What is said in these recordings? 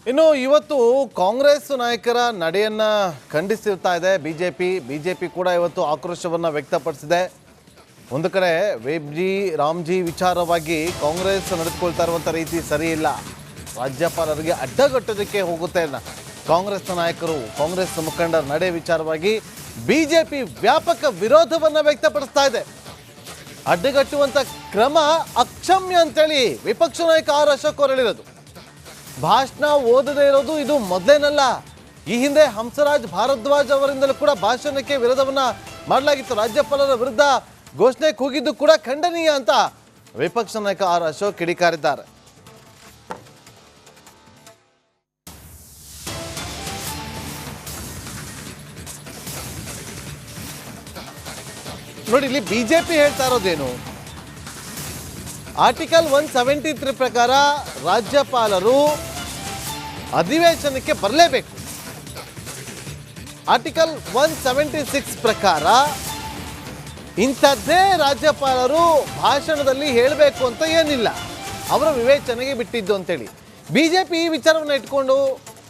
ಇನ್ನು ಇವತ್ತು ಕಾಂಗ್ರೆಸ್ ನಾಯಕರ ನಡೆಯನ್ನ ಖಂಡಿಸಿರ್ತಾ ಇದೆ ಬಿಜೆಪಿ ಕೂಡ ಇವತ್ತು ಆಕ್ರೋಶವನ್ನ ವ್ಯಕ್ತಪಡಿಸಿದೆ. ಒಂದು ಕಡೆ ವೇಬ್ಜಿ ರಾಮ್ಜಿ ವಿಚಾರವಾಗಿ ಕಾಂಗ್ರೆಸ್ ನಡೆದುಕೊಳ್ತಾ ಇರುವಂಥ ರೀತಿ ಸರಿ ಇಲ್ಲ, ರಾಜ್ಯಪಾಲರಿಗೆ ಅಡ್ಡಗಟ್ಟೋದಕ್ಕೆ ಹೋಗುತ್ತೆ ಕಾಂಗ್ರೆಸ್ ನಾಯಕರು, ಕಾಂಗ್ರೆಸ್ ಮುಖಂಡರ ನಡೆ ವಿಚಾರವಾಗಿ ಬಿಜೆಪಿ ವ್ಯಾಪಕ ವಿರೋಧವನ್ನ ವ್ಯಕ್ತಪಡಿಸ್ತಾ ಇದೆ. ಅಡ್ಡಗಟ್ಟುವಂಥ ಕ್ರಮ ಅಕ್ಷಮ್ಯ ಅಂತೇಳಿ ವಿಪಕ್ಷ ನಾಯಕ ಆರ್ ಅಶೋಕ್ ಅವರು ಹೇಳಿರೋದು. ಭಾಷಣ ಓದದೇ ಇರೋದು ಇದು ಮೊದಲೇನಲ್ಲ, ಈ ಹಿಂದೆ ಹಂಸರಾಜ್ ಭಾರದ್ವಾಜ್ ಅವರಿಂದಲೂ ಕೂಡ ಭಾಷಣಕ್ಕೆ ವಿರೋಧವನ್ನ ಮಾಡಲಾಗಿತ್ತು. ರಾಜ್ಯಪಾಲರ ವಿರುದ್ಧ ಘೋಷಣೆ ಕೂಗಿದ್ದು ಕೂಡ ಖಂಡನೀಯ ಅಂತ ವಿಪಕ್ಷ ನಾಯಕ ಆರ್ ಅಶೋಕ್ ಕಿಡಿಕಾರಿದ್ದಾರೆ. ನೋಡಿ, ಇಲ್ಲಿ ಬಿಜೆಪಿ ಹೇಳ್ತಾ ಇರೋದೇನು, ಆರ್ಟಿಕಲ್ 173 ಪ್ರಕಾರ ರಾಜ್ಯಪಾಲರು ಅಧಿವೇಶನಕ್ಕೆ ಬರಲೇಬೇಕು. ಆರ್ಟಿಕಲ್ 176 ಪ್ರಕಾರ ಇಂಥದ್ದೇ ರಾಜ್ಯಪಾಲರು ಭಾಷಣದಲ್ಲಿ ಹೇಳಬೇಕು ಅಂತ ಏನಿಲ್ಲ, ಅವರ ವಿವೇಚನೆಗೆ ಬಿಟ್ಟಿದ್ದು ಅಂತೇಳಿ ಬಿಜೆಪಿ ಈ ವಿಚಾರವನ್ನು ಇಟ್ಕೊಂಡು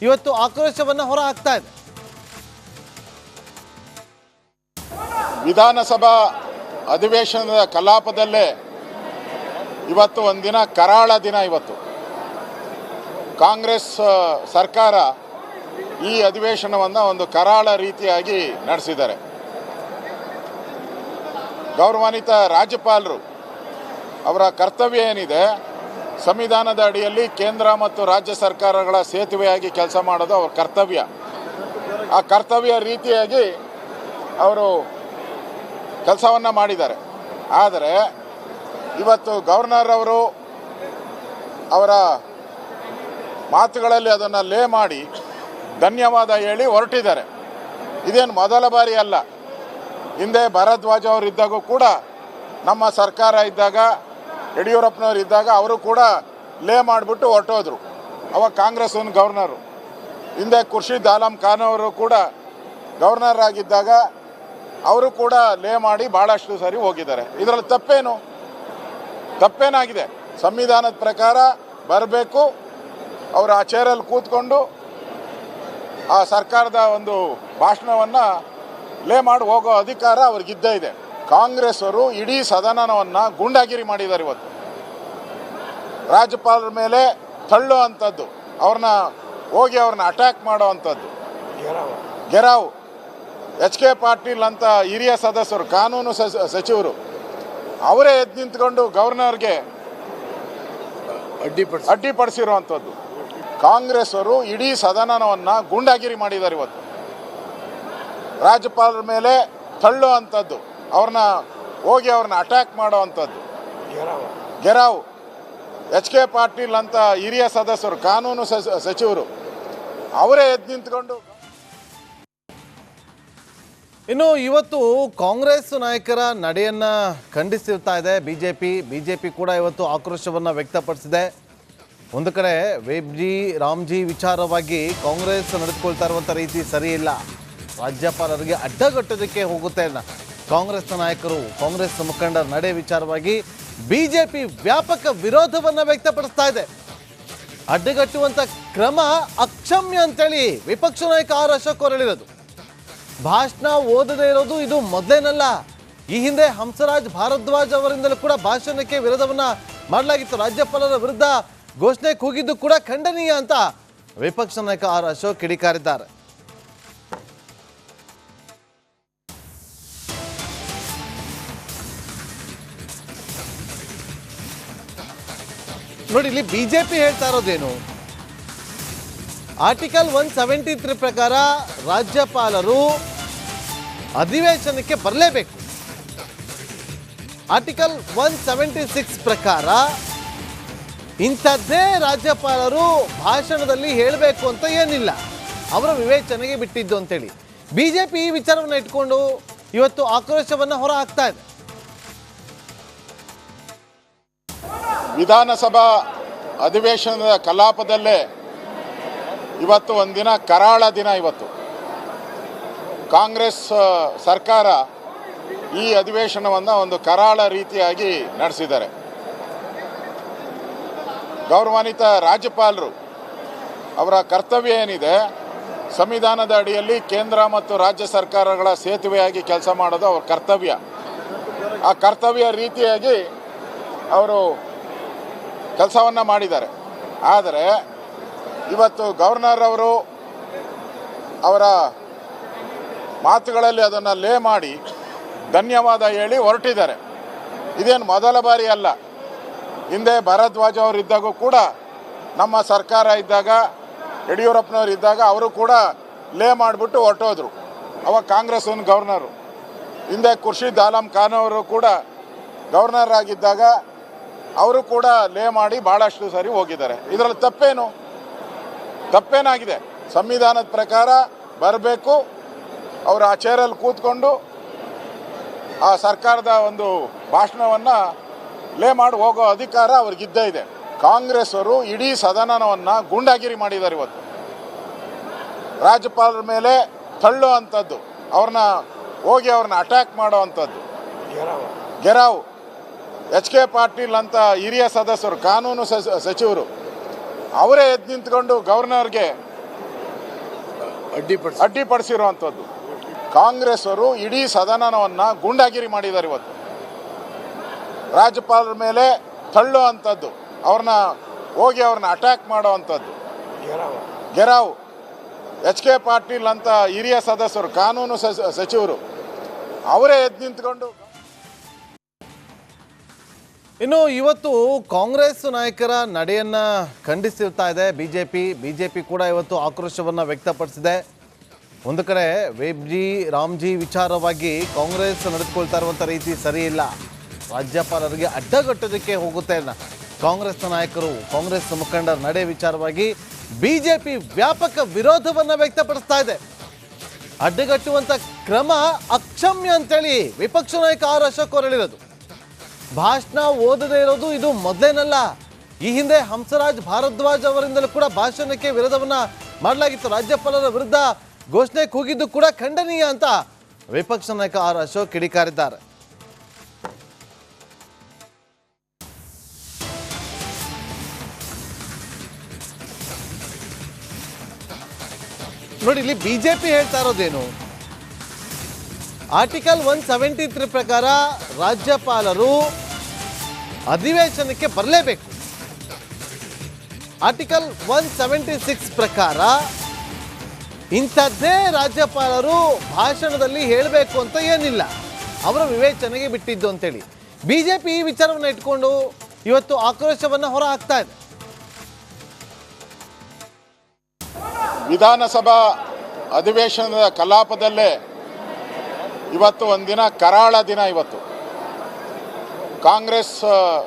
ಇವತ್ತು ಆಕ್ರೋಶವನ್ನು ಹೊರ ಹಾಕ್ತಾ ಇದೆ. ವಿಧಾನಸಭಾ ಅಧಿವೇಶನದ ಕಲಾಪದಲ್ಲೇ ಇವತ್ತು ಒಂದಿನ ಕರಾಳ ದಿನ. ಇವತ್ತು ಕಾಂಗ್ರೆಸ್ ಸರ್ಕಾರ ಈ ಅಧಿವೇಶನವನ್ನು ಒಂದು ಕರಾಳ ರೀತಿಯಾಗಿ ನಡೆಸಿದ್ದಾರೆ. ಗೌರವಾನ್ವಿತ ರಾಜ್ಯಪಾಲರು ಅವರ ಕರ್ತವ್ಯ ಏನಿದೆ, ಸಂವಿಧಾನದ ಅಡಿಯಲ್ಲಿ ಕೇಂದ್ರ ಮತ್ತು ರಾಜ್ಯ ಸರ್ಕಾರಗಳ ಸೇತುವೆಯಾಗಿ ಕೆಲಸ ಮಾಡೋದು ಅವರ ಕರ್ತವ್ಯ. ಆ ಕರ್ತವ್ಯ ರೀತಿಯಾಗಿ ಅವರು ಕೆಲಸವನ್ನು ಮಾಡಿದ್ದಾರೆ. ಆದರೆ ಇವತ್ತು ಗವರ್ನರ್ ಅವರು ಅವರ ಮಾತುಗಳಲ್ಲಿ ಅದನ್ನು ಲೇ ಮಾಡಿ ಧನ್ಯವಾದ ಹೇಳಿ ಹೊರಟಿದ್ದಾರೆ. ಇದೇನು ಮೊದಲ ಬಾರಿ ಅಲ್ಲ. ಹಿಂದೆ ಭಾರದ್ವಾಜ್ ಅವರು ಇದ್ದಾಗೂ ಕೂಡ, ನಮ್ಮ ಸರ್ಕಾರ ಇದ್ದಾಗ, ಯಡಿಯೂರಪ್ಪನವರು ಇದ್ದಾಗ ಅವರು ಕೂಡ ಲೇ ಮಾಡಿಬಿಟ್ಟು ಹೊರಟೋದ್ರು. ಅವಾಗ ಕಾಂಗ್ರೆಸ್ ಒಂದು ಗವರ್ನರು. ಹಿಂದೆ ಖುರ್ಷಿದ್ ಆಲಮ್ ಖಾನ್ ಅವರು ಕೂಡ ಗವರ್ನರ್ ಆಗಿದ್ದಾಗ ಅವರು ಕೂಡ ಲೇ ಮಾಡಿ ಭಾಳಷ್ಟು ಸರಿ ಹೋಗಿದ್ದಾರೆ. ಇದರಲ್ಲಿ ತಪ್ಪೇನಾಗಿದೆ? ಸಂವಿಧಾನದ ಪ್ರಕಾರ ಬರಬೇಕು, ಅವರು ಆ ಚೇರಲ್ಲಿ ಕೂತ್ಕೊಂಡು ಆ ಸರ್ಕಾರದ ಒಂದು ಭಾಷಣವನ್ನು ಲೇ ಮಾಡಿ ಹೋಗೋ ಅಧಿಕಾರ ಅವ್ರಿಗಿದ್ದೇ ಇದೆ. ಕಾಂಗ್ರೆಸ್ ಅವರು ಇಡೀ ಸದನವನ್ನು ಗೂಂಡಾಗಿರಿ ಮಾಡಿದ್ದಾರೆ. ಇವತ್ತು ರಾಜ್ಯಪಾಲರ ಮೇಲೆ ತಳ್ಳೋ ಅಂಥದ್ದು, ಅವ್ರನ್ನ ಅಟ್ಯಾಕ್ ಮಾಡೋ ಅಂಥದ್ದು, ಗೆರಾವ್ ಎಚ್.ಕೆ. ಪಾಟೀಲ್ ಅಂತ ಹಿರಿಯ ಸದಸ್ಯರು, ಕಾನೂನು ಸಚಿವರು, ಅವರೇ ಎದ್ದು ನಿಂತ್ಕೊಂಡು ಗವರ್ನರ್ಗೆ ಅಡ್ಡಿಪಡಿಸಿರುವಂಥದ್ದು. ಕಾಂಗ್ರೆಸ್ ಅವರು ಇಡೀ ಸದನವನ್ನು ಗೂಂಡಾಗಿರಿ ಮಾಡಿದ್ದಾರೆ. ಇವತ್ತು ರಾಜ್ಯಪಾಲರ ಮೇಲೆ ತಳ್ಳೋ ಅಂಥದ್ದು, ಅವ್ರನ್ನ ಅಟ್ಯಾಕ್ ಮಾಡೋ ಅಂಥದ್ದು, ಗೆರಾವ್ ಎಚ್.ಕೆ. ಪಾಟೀಲ್ ಅಂತ ಹಿರಿಯ ಸದಸ್ಯರು, ಕಾನೂನು ಸಚಿವರು, ಅವರೇ ಎದ್ದು ನಿಂತ್ಕೊಂಡು. ಇನ್ನು ಇವತ್ತು ಕಾಂಗ್ರೆಸ್ ನಾಯಕರ ನಡೆಯನ್ನ ಖಂಡಿಸಿರ್ತಾ ಇದೆ ಬಿಜೆಪಿ ಕೂಡ ಇವತ್ತು ಆಕ್ರೋಶವನ್ನು ವ್ಯಕ್ತಪಡಿಸಿದೆ. ಒಂದು ಕಡೆ ವೇಬ್ಜಿ ರಾಮ್ಜಿ ವಿಚಾರವಾಗಿ ಕಾಂಗ್ರೆಸ್ ನಡೆದುಕೊಳ್ತಾ ಇರುವಂಥ ರೀತಿ ಸರಿ ಇಲ್ಲ, ರಾಜ್ಯಪಾಲರಿಗೆ ಅಡ್ಡಗಟ್ಟೋದಕ್ಕೆ ಹೋಗುತ್ತೆ ಕಾಂಗ್ರೆಸ್ ನಾಯಕರು, ಕಾಂಗ್ರೆಸ್ ಮುಖಂಡರ ನಡೆ ವಿಚಾರವಾಗಿ ಬಿಜೆಪಿ ವ್ಯಾಪಕ ವಿರೋಧವನ್ನು ವ್ಯಕ್ತಪಡಿಸ್ತಾ ಇದೆ. ಅಡ್ಡಗಟ್ಟುವಂಥ ಕ್ರಮ ಅಕ್ಷಮ್ಯ ಅಂತೇಳಿ ವಿಪಕ್ಷ ನಾಯಕ ಆರ್ ಅಶೋಕ್ ಅವರು ಹೇಳಿರೋದು. ಭಾಷಣ ಓದದೇ ಇರೋದು ಇದು ಮೊದಲೇನಲ್ಲ, ಈ ಹಿಂದೆ ಹಂಸರಾಜ್ ಭಾರದ್ವಾಜ್ ಅವರಿಂದಲೂ ಕೂಡ ಭಾಷಣಕ್ಕೆ ವಿರೋಧವನ್ನ ಮಾಡಲಾಗಿತ್ತು. ರಾಜ್ಯಪಾಲರ ವಿರುದ್ಧ ಘೋಷಣೆ ಕೂಗಿದ್ದು ಕೂಡ ಖಂಡನೀಯ ಅಂತ ವಿಪಕ್ಷ ನಾಯಕ ಆರ್ ಅಶೋಕ್ ಕಿಡಿಕಾರಿದ್ದಾರೆ. ನೋಡಿ, ಇಲ್ಲಿ ಬಿಜೆಪಿ ಹೇಳ್ತಾ ಇರೋದೇನು, ಆರ್ಟಿಕಲ್ 173 ಪ್ರಕಾರ ರಾಜ್ಯಪಾಲರು ಅಧಿವೇಶನಕ್ಕೆ ಬರಲೇಬೇಕು. ಆರ್ಟಿಕಲ್ 176 ಪ್ರಕಾರ ಇಂಥದ್ದೇ ರಾಜ್ಯಪಾಲರು ಭಾಷಣದಲ್ಲಿ ಹೇಳಬೇಕು ಅಂತ ಏನಿಲ್ಲ, ಅವರ ವಿವೇಚನೆಗೆ ಬಿಟ್ಟಿದ್ದು ಅಂತೇಳಿ ಬಿಜೆಪಿ ಈ ವಿಚಾರವನ್ನು ಇಟ್ಕೊಂಡು ಇವತ್ತು ಆಕ್ರೋಶವನ್ನು ಹೊರ ಹಾಕ್ತಾ ಇದೆ. ವಿಧಾನಸಭಾ ಅಧಿವೇಶನದ ಕಲಾಪದಲ್ಲೇ ಇವತ್ತು ಒಂದಿನ ಕರಾಳ ದಿನ. ಇವತ್ತು ಕಾಂಗ್ರೆಸ್ ಸರ್ಕಾರ ಈ ಅಧಿವೇಶನವನ್ನು ಒಂದು ಕರಾಳ ರೀತಿಯಾಗಿ ನಡೆಸಿದ್ದಾರೆ. ಗೌರವಾನ್ವಿತ ರಾಜ್ಯಪಾಲರು ಅವರ ಕರ್ತವ್ಯ ಏನಿದೆ, ಸಂವಿಧಾನದ ಅಡಿಯಲ್ಲಿ ಕೇಂದ್ರ ಮತ್ತು ರಾಜ್ಯ ಸರ್ಕಾರಗಳ ಸೇತುವೆಯಾಗಿ ಕೆಲಸ ಮಾಡೋದು ಅವ್ರ ಕರ್ತವ್ಯ. ಆ ಕರ್ತವ್ಯ ರೀತಿಯಾಗಿ ಅವರು ಕೆಲಸವನ್ನು ಮಾಡಿದ್ದಾರೆ. ಆದರೆ ಇವತ್ತು ಗವರ್ನರ್ ಅವರು ಅವರ ಮಾತುಗಳಲ್ಲಿ ಅದನ್ನು ಲೇ ಮಾಡಿ ಧನ್ಯವಾದ ಹೇಳಿ ಹೊರಟಿದ್ದಾರೆ. ಇದೇನು ಮೊದಲ ಬಾರಿ ಅಲ್ಲ. ಹಿಂದೆ ಭಾರದ್ವಾಜ್ ಅವರು ಇದ್ದಾಗೂ ಕೂಡ, ನಮ್ಮ ಸರ್ಕಾರ ಇದ್ದಾಗ, ಯಡಿಯೂರಪ್ಪನವರು ಇದ್ದಾಗ ಅವರು ಕೂಡ ಲೇ ಮಾಡಿಬಿಟ್ಟು ಹೊರಟೋದ್ರು. ಅವಾಗ ಕಾಂಗ್ರೆಸ್ ಗವರ್ನರು. ಹಿಂದೆ ಖುರ್ಷಿದ್ ಆಲಮ್ ಖಾನ್ ಅವರು ಕೂಡ ಗವರ್ನರ್ ಆಗಿದ್ದಾಗ ಅವರು ಕೂಡ ಲೇ ಮಾಡಿ ಭಾಳಷ್ಟು ಸರಿ ಹೋಗಿದ್ದಾರೆ. ಇದರಲ್ಲಿ ತಪ್ಪೇನಾಗಿದೆ? ಸಂವಿಧಾನದ ಪ್ರಕಾರ ಬರಬೇಕು, ಅವರು ಆ ಚೇರಲ್ಲಿ ಕೂತ್ಕೊಂಡು ಆ ಸರ್ಕಾರದ ಒಂದು ಭಾಷಣವನ್ನು ಲೇ ಮಾಡಿ ಹೋಗೋ ಅಧಿಕಾರ ಅವ್ರಿಗಿದ್ದೇ ಇದೆ. ಕಾಂಗ್ರೆಸ್ ಅವರು ಇಡೀ ಸದನವನ್ನು ಗೂಂಡಾಗಿರಿ ಮಾಡಿದ್ದಾರೆ. ಇವತ್ತು ರಾಜ್ಯಪಾಲರ ಮೇಲೆ ತಳ್ಳೋ ಅಂಥದ್ದು, ಅವ್ರನ್ನ ಅಟ್ಯಾಕ್ ಮಾಡೋ ಅಂಥದ್ದು, ಗೆರಾವ್ ಎಚ್ ಕೆ ಪಾಟೀಲ್ ಅಂತ ಹಿರಿಯ ಸದಸ್ಯರು, ಕಾನೂನು ಸಚಿವರು, ಅವರೇ ಎದ್ದು ನಿಂತ್ಕೊಂಡು ಗವರ್ನರ್ಗೆ ಅಡ್ಡಿಪಡಿಸಿರುವಂಥದ್ದು. ಕಾಂಗ್ರೆಸ್ ಅವರು ಇಡೀ ಸದನವನ್ನು ಗೂಂಡಾಗಿರಿ ಮಾಡಿದ್ದಾರೆ. ಇವತ್ತು ರಾಜ್ಯಪಾಲರ ಮೇಲೆ ತಳ್ಳೋ ಅಂಥದ್ದು, ಅವ್ರನ್ನ ಅಟ್ಯಾಕ್ ಮಾಡೋ ಅಂಥದ್ದು, ಗೆರಾವ್ ಎಚ್ ಕೆ ಪಾಟೀಲ್ ಅಂತ ಹಿರಿಯ ಸದಸ್ಯರು, ಕಾನೂನು ಸಚಿವರು, ಅವರೇ ಎದ್ದು ನಿಂತ್ಕೊಂಡು. ಇನ್ನು ಇವತ್ತು ಕಾಂಗ್ರೆಸ್ ನಾಯಕರ ನಡೆಯನ್ನ ಖಂಡಿಸಿರ್ತಾ ಇದೆ ಬಿಜೆಪಿ ಕೂಡ ಇವತ್ತು ಆಕ್ರೋಶವನ್ನು ವ್ಯಕ್ತಪಡಿಸಿದೆ. ಒಂದು ಕಡೆ ವೇಬ್ಜಿ ರಾಮ್ಜಿ ವಿಚಾರವಾಗಿ ಕಾಂಗ್ರೆಸ್ ನಡೆದುಕೊಳ್ತಾ ಇರುವಂಥ ರೀತಿ ಸರಿ ಇಲ್ಲ, ರಾಜ್ಯಪಾಲರಿಗೆ ಅಡ್ಡಗಟ್ಟೋದಕ್ಕೆ ಹೋಗುತ್ತೆ ಕಾಂಗ್ರೆಸ್ನ ನಾಯಕರು, ಕಾಂಗ್ರೆಸ್ ಮುಖಂಡರ ನಡೆ ವಿಚಾರವಾಗಿ ಬಿಜೆಪಿ ವ್ಯಾಪಕ ವಿರೋಧವನ್ನು ವ್ಯಕ್ತಪಡಿಸ್ತಾ ಇದೆ. ಅಡ್ಡಗಟ್ಟುವಂಥ ಕ್ರಮ ಅಕ್ಷಮ್ಯ ಅಂತೇಳಿ ವಿಪಕ್ಷ ನಾಯಕ ಆರ್ ಅಶೋಕ್ ಅವರು ಹೇಳಿರೋದು. ಭಾಷಣ ಓದದೇ ಇರೋದು ಇದು ಮೊದಲೇನಲ್ಲ. ಈ ಹಿಂದೆ ಹಂಸರಾಜ್ ಭಾರದ್ವಾಜ್ ಅವರಿಂದಲೂ ಕೂಡ ಭಾಷಣಕ್ಕೆ ವಿರೋಧವನ್ನ ಮಾಡಲಾಗಿತ್ತು. ರಾಜ್ಯಪಾಲರ ವಿರುದ್ಧ ಘೋಷಣೆ ಕೂಗಿದ್ದು ಕೂಡ ಖಂಡನೀಯ ಅಂತ ವಿಪಕ್ಷ ನಾಯಕ ಆರ್ ಅಶೋಕ್ ಕಿಡಿಕಾರಿದ್ದಾರೆ. ನೋಡಿ, ಇಲ್ಲಿ ಬಿಜೆಪಿ ಹೇಳ್ತಾ ಇರೋದೇನು, ಆರ್ಟಿಕಲ್ 173 ಪ್ರಕಾರ ರಾಜ್ಯಪಾಲರು ಅಧಿವೇಶನಕ್ಕೆ ಬರಲೇಬೇಕು. ಆರ್ಟಿಕಲ್ 176 ಪ್ರಕಾರ ಇಂಥದ್ದೇ ರಾಜ್ಯಪಾಲರು ಭಾಷಣದಲ್ಲಿ ಹೇಳಬೇಕು ಅಂತ ಏನಿಲ್ಲ, ಅವರ ವಿವೇಚನೆಗೆ ಬಿಟ್ಟಿದ್ದು ಅಂತೇಳಿ ಬಿಜೆಪಿ ಈ ವಿಚಾರವನ್ನು ಇಟ್ಕೊಂಡು ಇವತ್ತು ಆಕ್ರೋಶವನ್ನು ಹೊರ ಹಾಕ್ತಾ ಇದೆ. ವಿಧಾನಸಭಾ ಅಧಿವೇಶನದ ಕಲಾಪದಲ್ಲೇ ಇವತ್ತು ಒಂದಿನ ಕರಾಳ ದಿನ. ಇವತ್ತು ಕಾಂಗ್ರೆಸ್